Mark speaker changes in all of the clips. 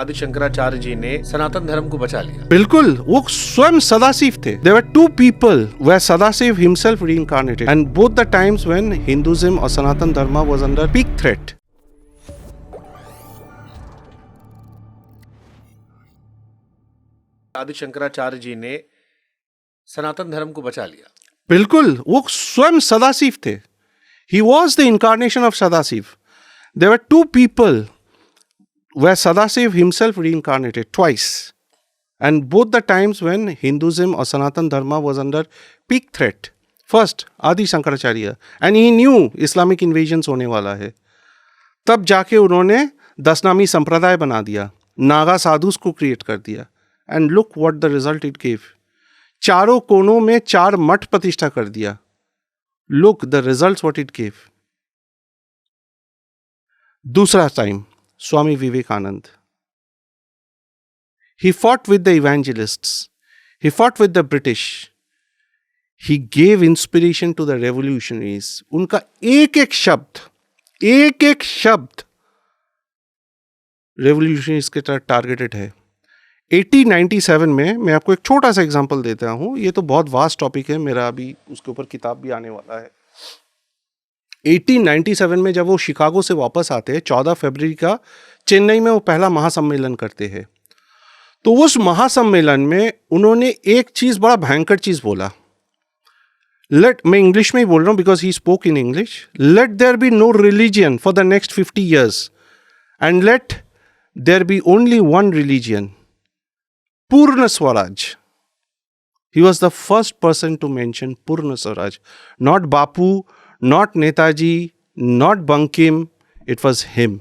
Speaker 1: आदि शंकराचार्य जी ने सनातन धर्म को बचा लिया।
Speaker 2: बिल्कुल, वो स्वयं सदाशिव थे। There were two people where Sadashiv himself reincarnated, and both the times when Hinduism or Sanatan Dharma was under big threat.
Speaker 1: आदि शंकराचार्य जी ने सनातन धर्म को बचा लिया।
Speaker 2: बिल्कुल, वो स्वयं सदाशिव थे। He was the incarnation of Sadashiv. There were two people where Sadashiv himself reincarnated twice, and both the times when Hinduism or Sanatan Dharma was under peak threat. First, Adi Shankaracharya, and he knew Islamic invasions होने वाला है। तब जाके उन्होंने दसनामी संप्रदाय बना दिया, नागा साधुस को क्रिएट कर दिया, and look what the result it gave. चारों कोनों में 4 मठ प्रतिष्ठा कर दिया। Look the results what it gave. दूसरा time, Swami Vivekananda. He fought with the evangelists. He fought with the British. He gave inspiration to the revolutionaries. उनका एक एक शब्द revolutionaries के तरह टारगेटेड है। 1897 में मैं आपको एक छोटा सा एग्जांपल देता हूं, ये तो बहुत वास्ट टॉपिक है, मेरा अभी उसके ऊपर किताब भी आने वाला है। 1897 में जब वो शिकागो से वापस आते हैं, 14 फरवरी का चेन्नई में वो पहला महासम्मेलन करते हैं। तो उस महासम्मेलन में उन्होंने एक चीज, बड़ा भयंकर चीज बोला। मैं इंग्लिश में ही बोल रहा हूं because he spoke in English. Let there be no religion for the next 50 years and let there be only one religion, Purna Swaraj. He was the first person to mention Purna Swaraj. Not Bapu, not Netaji, not Bankim. It was him.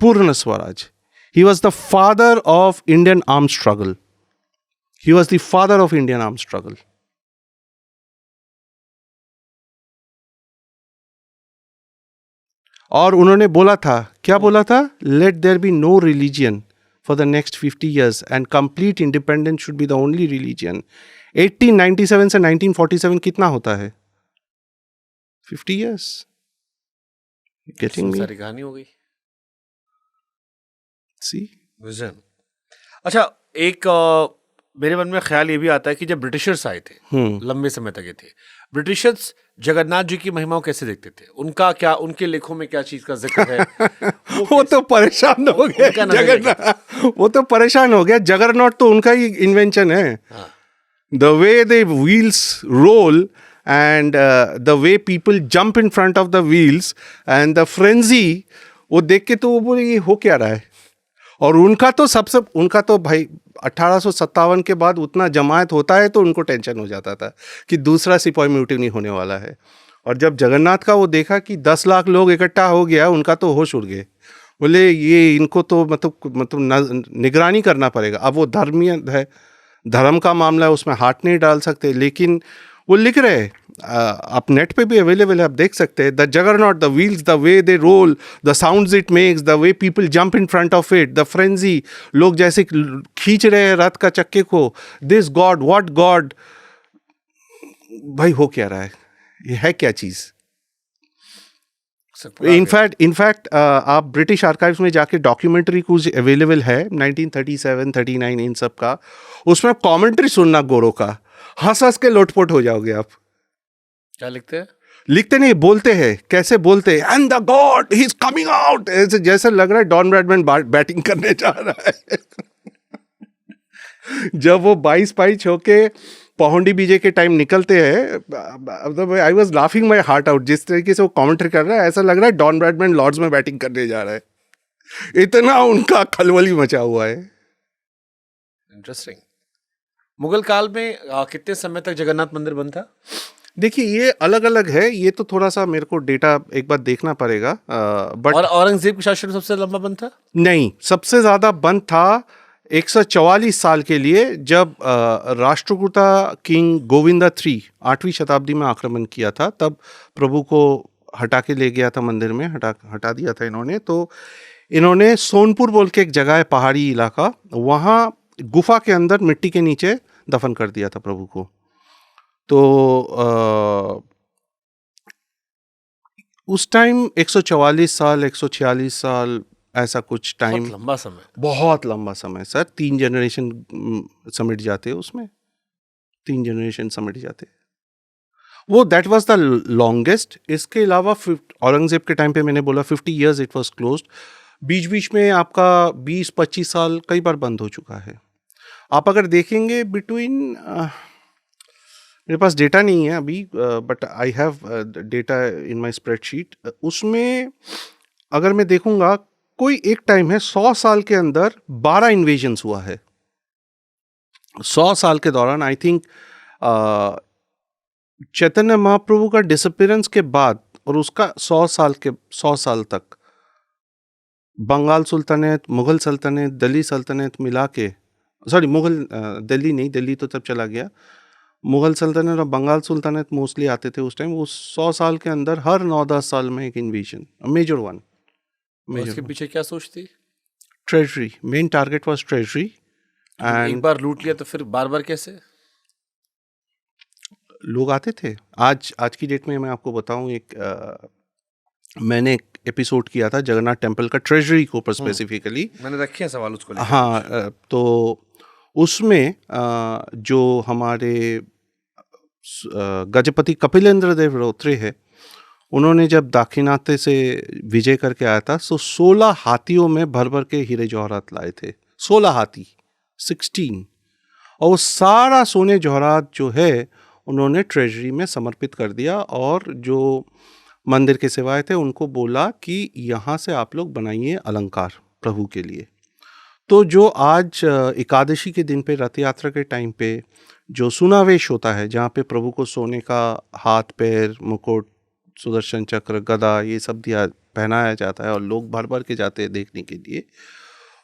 Speaker 2: Purna Swaraj. He was the father of Indian armed struggle. He was the father of Indian armed struggle. और उन्होंने बोला था, क्या बोला था? Let there be no religion for the next 50 years and complete independence should be the only religion. 1897 से 1947 कितना होता है? 50 years. Getting me?
Speaker 1: सारी कहानी हो गई।
Speaker 2: See?
Speaker 1: विजन। अच्छा, एक मेरे मन में ख्याल ये भी आता है कि जब ब्रिटिशर्स आए थे, लंबे समय तक ये थे, ब्रिटिशर्स जगन्नाथ जी की महिमा कैसे देखते थे? उनका क्या, उनके लेखों में क्या चीज का जिक्र है?
Speaker 2: वो तो परेशान हो गया जगन्नाथ, वो तो परेशान हो गया। जगरनॉट तो उनका ही इन्वेंशन है। The way the wheels roll and the way people jump in front of the wheels and the frenzy, वो देख के तो वो बोले ये हो क्या रहा है। और उनका तो भाई 1857 के बाद उतना जमायत होता है तो उनको टेंशन हो जाता था कि दूसरा सिपाही म्यूटिनी होने वाला है। और जब जगन्नाथ का वो देखा कि 10 लाख लोग इकट्ठा हो गया, उनका तो होश उड़ गए। बोले ये इनको तो मतलब निगरानी करना पड़ेगा। अब वो धर्मीय है, धर्म का मामला है, उसमें हाथ नहीं डाल सकते। लेकिन वो लिख रहे, आप नेट पे भी अवेलेबल है, आप देख सकते हैं। The juggernaut, the wheels, the way they roll, the sounds it makes, the way people jump in front of it, the frenzy, लोग जैसे खींच रहे हैं रथ का चक्के को। This god, what god. भाई हो क्या रहा है, ये है क्या चीज? इनफैक्ट आप ब्रिटिश आर्काइव्स में जाके डॉक्यूमेंट्री कुछ अवेलेबल है 1937, 39 इन सब का, उसमें कमेंट्री सुनना गोरों का, हंस के लोटपोट हो जाओगे आप।
Speaker 1: क्या लिखते हैं?
Speaker 2: लिखते नहीं, बोलते हैं। कैसे बोलते हैं? And the God he is coming out, ऐसे जैसे लग रहा है डॉन ब्रैडमैन बैटिंग करने जा रहा है। जब वो 22 होके पहुंडी बीजे के टाइम निकलते हैं, I was laughing my heart out. जिस तरीके से वो कमेंट्री कर रहा है, ऐसा लग रहा है डॉन ब्रैडमैन लॉर्ड्स में बैटिंग करने जा रहा है। इतना उनका खलबली मचा हुआ है।
Speaker 1: इंटरेस्टिंग। मुगल काल में कितने समय तक जगन्नाथ मंदिर बंद था?
Speaker 2: देखिए ये अलग अलग है, ये तो थोड़ा सा मेरे को डेटा एक बार देखना पड़ेगा। बट
Speaker 1: और औरंगजेब के शासन में सबसे लंबा बंद था?
Speaker 2: नहीं, सबसे ज्यादा बंद था 144 साल के लिए, जब राष्ट्रकूटा किंग गोविंदा III 8वीं शताब्दी में आक्रमण किया था। तब प्रभु को हटा के ले गया था मंदिर में, हटा दिया था इन्होंने। तो इन्होंने सोनपुर बोल के एक जगह है, पहाड़ी इलाका, वहाँ गुफा के अंदर मिट्टी के नीचे दफन कर दिया था प्रभु को। तो उस टाइम 144 साल, 146 साल ऐसा कुछ टाइम,
Speaker 1: बहुत लंबा समय,
Speaker 2: बहुत लंबा समय सर, 3 जनरेशन समिट जाते हैं उसमें, 3 जनरेशन समिट जाते हैं वो, दैट वाज द लॉन्गेस्ट। इसके अलावा औरंगजेब के टाइम पे मैंने बोला 50 इयर्स इट वाज क्लोज्ड। बीच बीच में आपका 20-25 साल कई बार बंद हो चुका है। आप अगर देखेंगे बिटवीन, मेरे पास डेटा नहीं है अभी, but I have data in my spreadsheet, उसमें अगर मैं देखूंगा कोई एक टाइम है 100 साल के अंदर 12 इन्वेजन्स हुआ है। 100 साल के दौरान आई थिंक चैतन्य महाप्रभु का डिसअपीयरेंस के बाद और उसका 100 साल तक बंगाल सुल्तानेत, मुगल सल्तनत, दिल्ली सल्तनत मिला के, सॉरी मुगल, दिल्ली नहीं, दिल्ली तो तब चला गया, मुगल सल्तनत और बंगाल सुल्तानेत मोस्टली आते थे उस टाइम। वो 100 साल के अंदर हर 9-10 साल में एक इन्वेजन, मेजर वन।
Speaker 1: उसके पीछे क्या सोच थी?
Speaker 2: Treasury, main target was treasury.
Speaker 1: एक बार लूट लिया तो फिर बार बार कैसे?
Speaker 2: लोग आते थे। आज की डेट में मैं आपको बताऊं, मैंने एक एपिसोड किया था जगन्नाथ टेम्पल का ट्रेजरी के ऊपर स्पेसिफिकली,
Speaker 1: मैंने रखे हैं सवाल उसको लेकर।
Speaker 2: हाँ, तो उसमें जो हमारे गजपति कपिलेंद्र देव रौत्रे है, उन्होंने जब दाक्षिणात्य से विजय करके आया था, तो 16 हाथियों में भर भर के हीरे जवाहरात लाए थे। 16 हाथी, 16, और वो सारा सोने जवाहरात जो है उन्होंने ट्रेजरी में समर्पित कर दिया, और जो मंदिर के सेवाए थे उनको बोला कि यहाँ से आप लोग बनाइए अलंकार प्रभु के लिए। तो जो आज एकादशी के दिन पे, रथ यात्रा के टाइम पे जो सुनावेश होता है, जहाँ पे प्रभु को सोने का हाथ, पैर, मुकुट, सुदर्शन चक्र, गदा, ये सब पहनाया जाता है और लोग भर भर के जाते हैं देखने के लिए,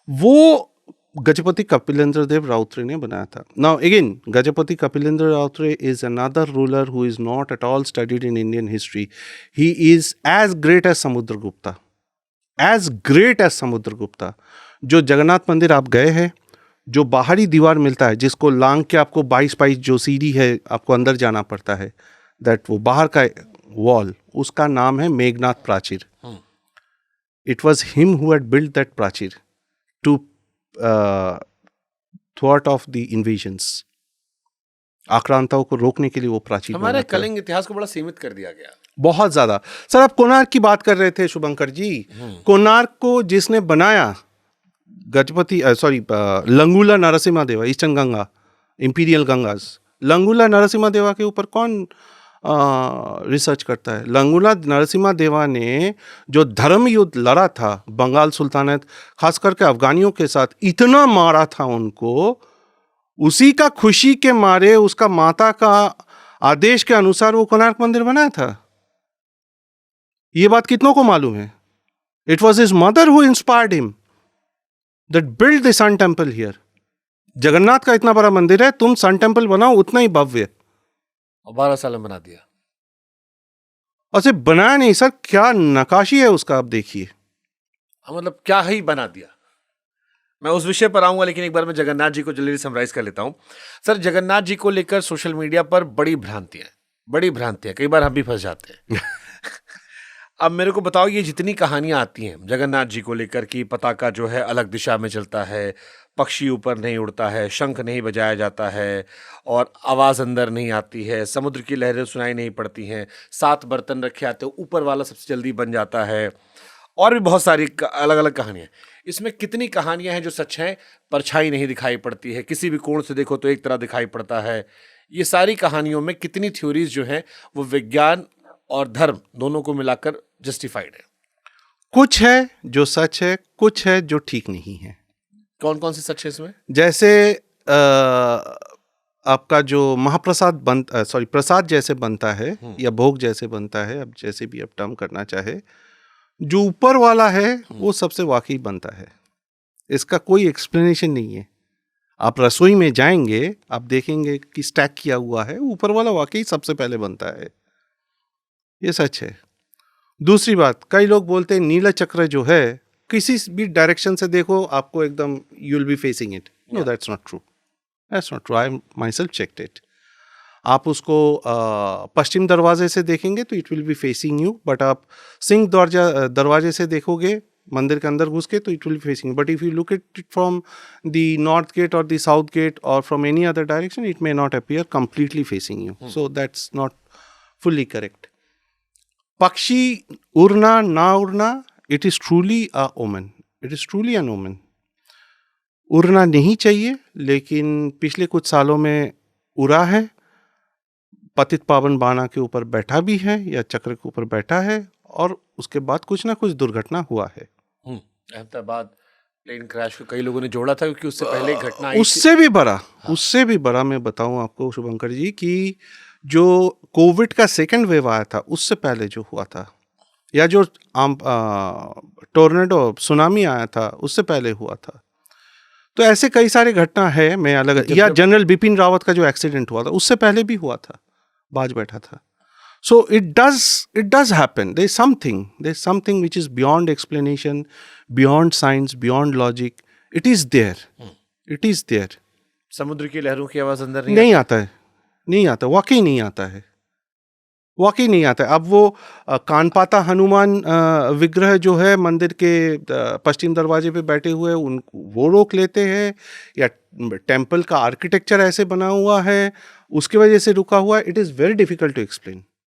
Speaker 2: वो गजपति कपिलेंद्र देव राउतरे ने बनाया था। Now again, Gajapati Kapilendra Routray is another ruler who is not at all studied in Indian history. He is as great as Samudragupta, as great as Samudragupta. जो जगन्नाथ मंदिर आप गए हैं, जो बाहरी दीवार मिलता है, जिसको लांग के आपको 22 जो सीढ़ी है आपको अंदर जाना पड़ता है, दैट वो बाहर का वॉल, उसका नाम है मेघनाथ प्राचीर। It was him who had built that प्राचीर टू थ्वाट ऑफ द इन्वेजन्स। आक्रांताओं को रोकने के लिए वो प्राचीर
Speaker 1: हमारे कलिंग इतिहास को बड़ा सीमित कर दिया गया, बहुत
Speaker 2: ज्यादा। सर, आप कोणार्क की बात कर रहे थे शुभंकर जी। कोणार्क को जिसने बनाया, गजपति, लंगूला नरसिम्हा देवा, ईस्टर्न गंगा, इंपीरियल गंगाज, लंगूला नरसिम्हा देवा के ऊपर कौन रिसर्च करता है? लंगूला नरसिम्हा देवा ने जो धर्म युद्ध लड़ा था बंगाल सुल्तानत, खास करके अफगानियों के साथ, इतना मारा था उनको, उसी का खुशी के मारे, उसका माता का आदेश के अनुसार वो कोणार्क मंदिर बनाया था। ये बात कितनों को मालूम है? It was his mother who inspired him that build the sun temple here. Jagannath का इतना बड़ा मंदिर है, तुम सन टेम्पल बनाओ उतना ही भव्य,
Speaker 1: और 12 साल में बना दिया।
Speaker 2: और सिर्फ बनाया नहीं सर, क्या नकाशी है उसका, आप देखिए।
Speaker 1: मतलब क्या ही बना दिया। मैं उस विषय पर आऊंगा, लेकिन एक बार मैं जगन्नाथ जी को जल्दी समराइज कर लेता हूं। सर, जगन्नाथ जी को लेकर सोशल मीडिया पर बड़ी भ्रांतियां, कई बार हम भी फंस जाते हैं। अब मेरे को बताओ, ये जितनी कहानियां आती हैं जगन्नाथ जी को लेकर कि पताका जो है अलग दिशा में चलता है, पक्षी ऊपर नहीं उड़ता है, शंख नहीं बजाया जाता है, और आवाज़ अंदर नहीं आती है, समुद्र की लहरें सुनाई नहीं पड़ती हैं, 7 बर्तन रखे आते हैं, ऊपर वाला सबसे जल्दी बन जाता है, और भी बहुत सारी अलग अलग कहानियाँ। इसमें कितनी कहानियाँ हैं जो सच हैं? परछाई नहीं दिखाई पड़ती है, किसी भी कोण से देखो तो एक तरह दिखाई पड़ता है। ये सारी कहानियों में कितनी थ्योरीज जो हैं वो विज्ञान और धर्म दोनों को मिलाकर जस्टिफाइड है?
Speaker 2: कुछ है जो सच है, कुछ है जो ठीक नहीं है।
Speaker 1: कौन कौन सी सच है इसमें?
Speaker 2: जैसे आपका जो महाप्रसाद प्रसाद जैसे बनता है या भोग जैसे बनता है, अब जैसे भी आप टर्म करना चाहे, जो ऊपर वाला है वो सबसे वाकई बनता है। इसका कोई एक्सप्लेनेशन नहीं है। आप रसोई में जाएंगे, आप देखेंगे कि स्टैक किया हुआ है, ऊपर वाला वाकई सबसे पहले बनता है, ये सच है। दूसरी बात, कई लोग बोलते हैं नीला चक्र जो है किसी भी डायरेक्शन से देखो आपको एकदम you will be facing it. No, that's not true, that's not true. I myself checked it. आप उसको पश्चिम दरवाजे से देखेंगे तो it will be facing you, but आप सिंह दरवाजे से देखोगे मंदिर के अंदर घुस के, तो it will facing, but if you look at it from the north gate और द साउथ गेट और from any other direction, it may not appear completely facing you, so that's not fully correct. पक्षी उड़ना ना उड़ना, it is truly a omen, it is truly an omen. उड़ना नहीं चाहिए, लेकिन पिछले कुछ सालों में उड़ा है, पतित पावन बाणा के ऊपर बैठा भी है या चक्र के ऊपर बैठा है, और उसके बाद कुछ ना कुछ दुर्घटना हुआ है.
Speaker 1: अहमदाबाद प्लेन क्रैश को कई लोगों ने जोड़ा था, क्योंकि उससे पहले घटना आई
Speaker 2: उससे भी बड़ा, उससे भी बड़ा मैं बताऊं आपको शुभंकर जी, कि जो कोविड का सेकंड वेव आया था उससे पहले जो हुआ था, या जो टोर्नेडो सुनामी आया था उससे पहले हुआ था. तो ऐसे कई सारे घटना है. मैं अलग, या जनरल बिपिन रावत का जो एक्सीडेंट हुआ था उससे पहले भी हुआ था, बाज बैठा था. So it does happen. There's something which is beyond explanation, beyond science, beyond logic. It is there. It is there.
Speaker 1: समुद्र की लहरों की आवाज अंदर
Speaker 2: नहीं आता है, नहीं आता, वाकई नहीं आता है, वाकई नहीं आता है. अब वो कानपाता हनुमान विग्रह जो है मंदिर के पश्चिम दरवाजे पे बैठे हुए, उन वो रोक लेते हैं, या टेम्पल का आर्किटेक्चर ऐसे बना हुआ है उसकी वजह से रुका हुआ है. It is very difficult to explain.